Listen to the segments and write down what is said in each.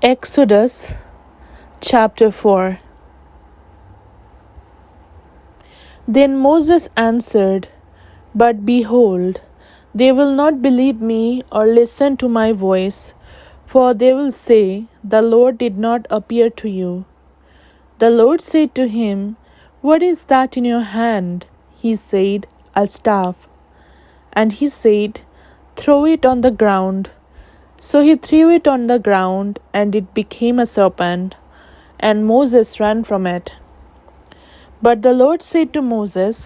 Exodus chapter 4. Then Moses answered, "But behold, they will not believe me or listen to my voice, for they will say, 'The Lord did not appear to you.'" The Lord said to him, "What is that in your hand?" He said, "A staff." And he said, "Throw it on the ground." So he threw it on the ground, and it became a serpent, and Moses ran from it. But the Lord said to Moses,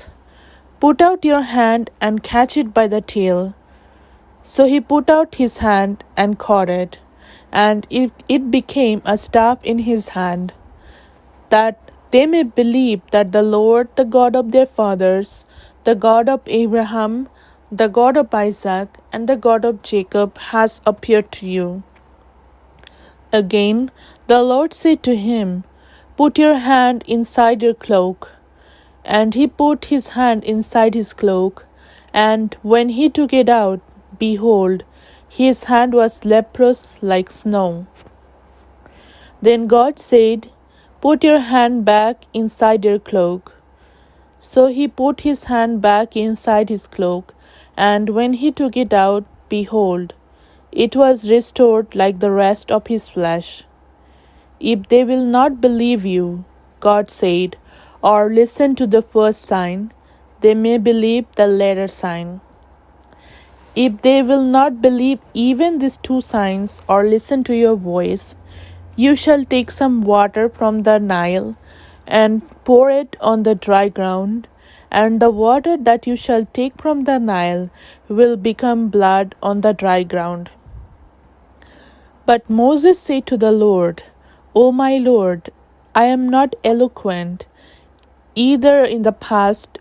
"Put out your hand and catch it by the tail." So he put out his hand and caught it, and it became a staff in his hand, that they may believe that the Lord, the God of their fathers, the God of Abraham, the God of Isaac, and the God of Jacob, has appeared to you. Again, the Lord said to him, "Put your hand inside your cloak." And he put his hand inside his cloak, and when he took it out, behold, his hand was leprous like snow. Then God said, "Put your hand back inside your cloak." So he put his hand back inside his cloak, and when he took it out, behold, it was restored like the rest of his flesh. "If they will not believe you," God said, "or listen to the first sign, they may believe the latter sign. If they will not believe even these two signs or listen to your voice, you shall take some water from the Nile and pour it on the dry ground, and the water that you shall take from the Nile will become blood on the dry ground." But Moses said to the Lord, "O my Lord, I am not eloquent, either in the past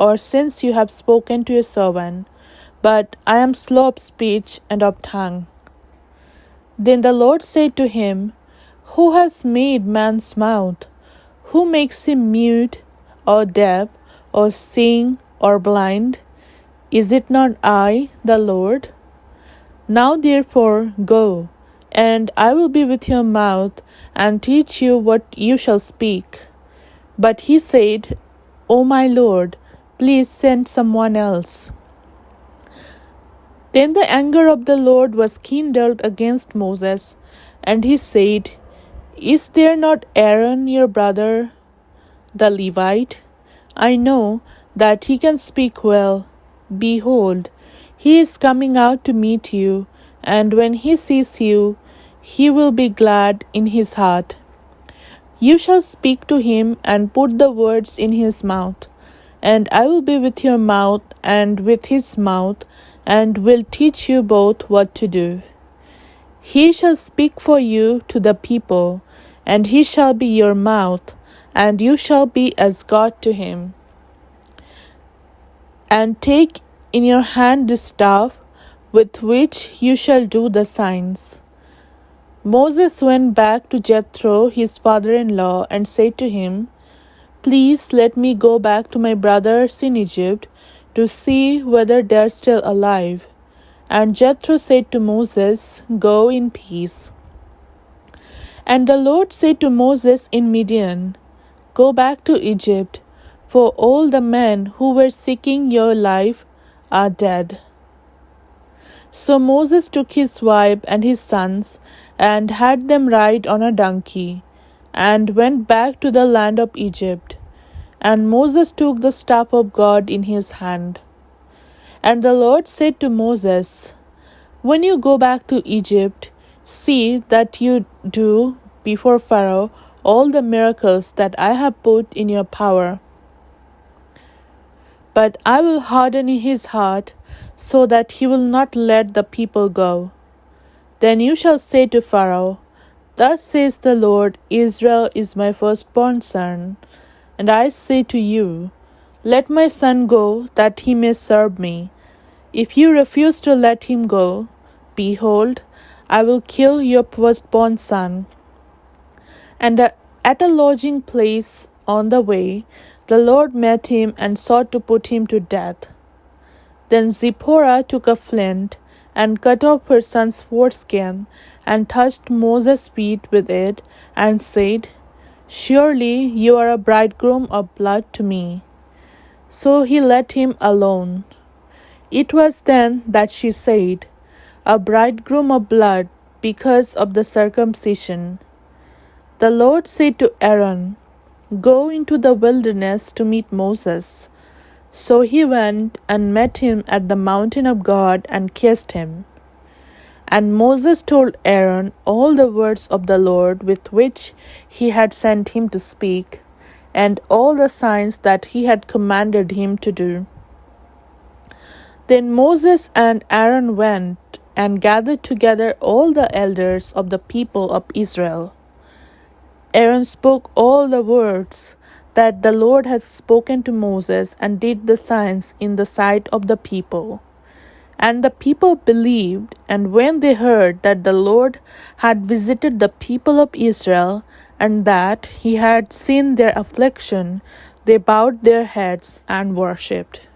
or since you have spoken to your servant, but I am slow of speech and of tongue." Then the Lord said to him, "Who has made man's mouth? Who makes him mute or deaf or seeing or blind? Is it not I, the Lord? Now therefore go, and I will be with your mouth and teach you what you shall speak." But he said, "O my Lord, please send someone else." Then the anger of the Lord was kindled against Moses, and he said, "Is there not Aaron your brother, the Levite? I know that he can speak well. Behold, he is coming out to meet you, and when he sees you, he will be glad in his heart. You shall speak to him and put the words in his mouth, and I will be with your mouth and with his mouth, and will teach you both what to do. He shall speak for you to the people, and he shall be your mouth, and you shall be as God to him. And take in your hand this staff, with which you shall do the signs." Moses went back to Jethro, his father-in-law, and said to him, "Please let me go back to my brothers in Egypt to see whether they are still alive." And Jethro said to Moses, "Go in peace." And the Lord said to Moses in Midian, "Go back to Egypt, for all the men who were seeking your life are dead." So Moses took his wife and his sons, and had them ride on a donkey, and went back to the land of Egypt. And Moses took the staff of God in his hand. And the Lord said to Moses, "When you go back to Egypt, see that you do before Pharaoh all the miracles that I have put in your power. But I will harden his heart, so that he will not let the people go. Then you shall say to Pharaoh, 'Thus says the Lord, Israel is my firstborn son.' And I say to you, let my son go, that he may serve me. If you refuse to let him go, behold, I will kill your firstborn son." And at a lodging place on the way, the Lord met him and sought to put him to death. Then Zipporah took a flint and cut off her son's foreskin, and touched Moses' feet with it, and said, Surely you are a bridegroom of blood to me. So he let him alone. It was then that she said, A bridegroom of blood, because of the circumcision. The Lord said to Aaron, Go into the wilderness to meet Moses. So he went and met him at the mountain of God and kissed him. And Moses told Aaron all the words of the Lord with which he had sent him to speak, and all the signs that he had commanded him to do. Then Moses and Aaron went and gathered together all the elders of the people of Israel. Aaron spoke all the words that the Lord had spoken to Moses, and did the signs in the sight of the people. And the people believed, and when they heard that the Lord had visited the people of Israel, and that he had seen their affliction, they bowed their heads and worshipped.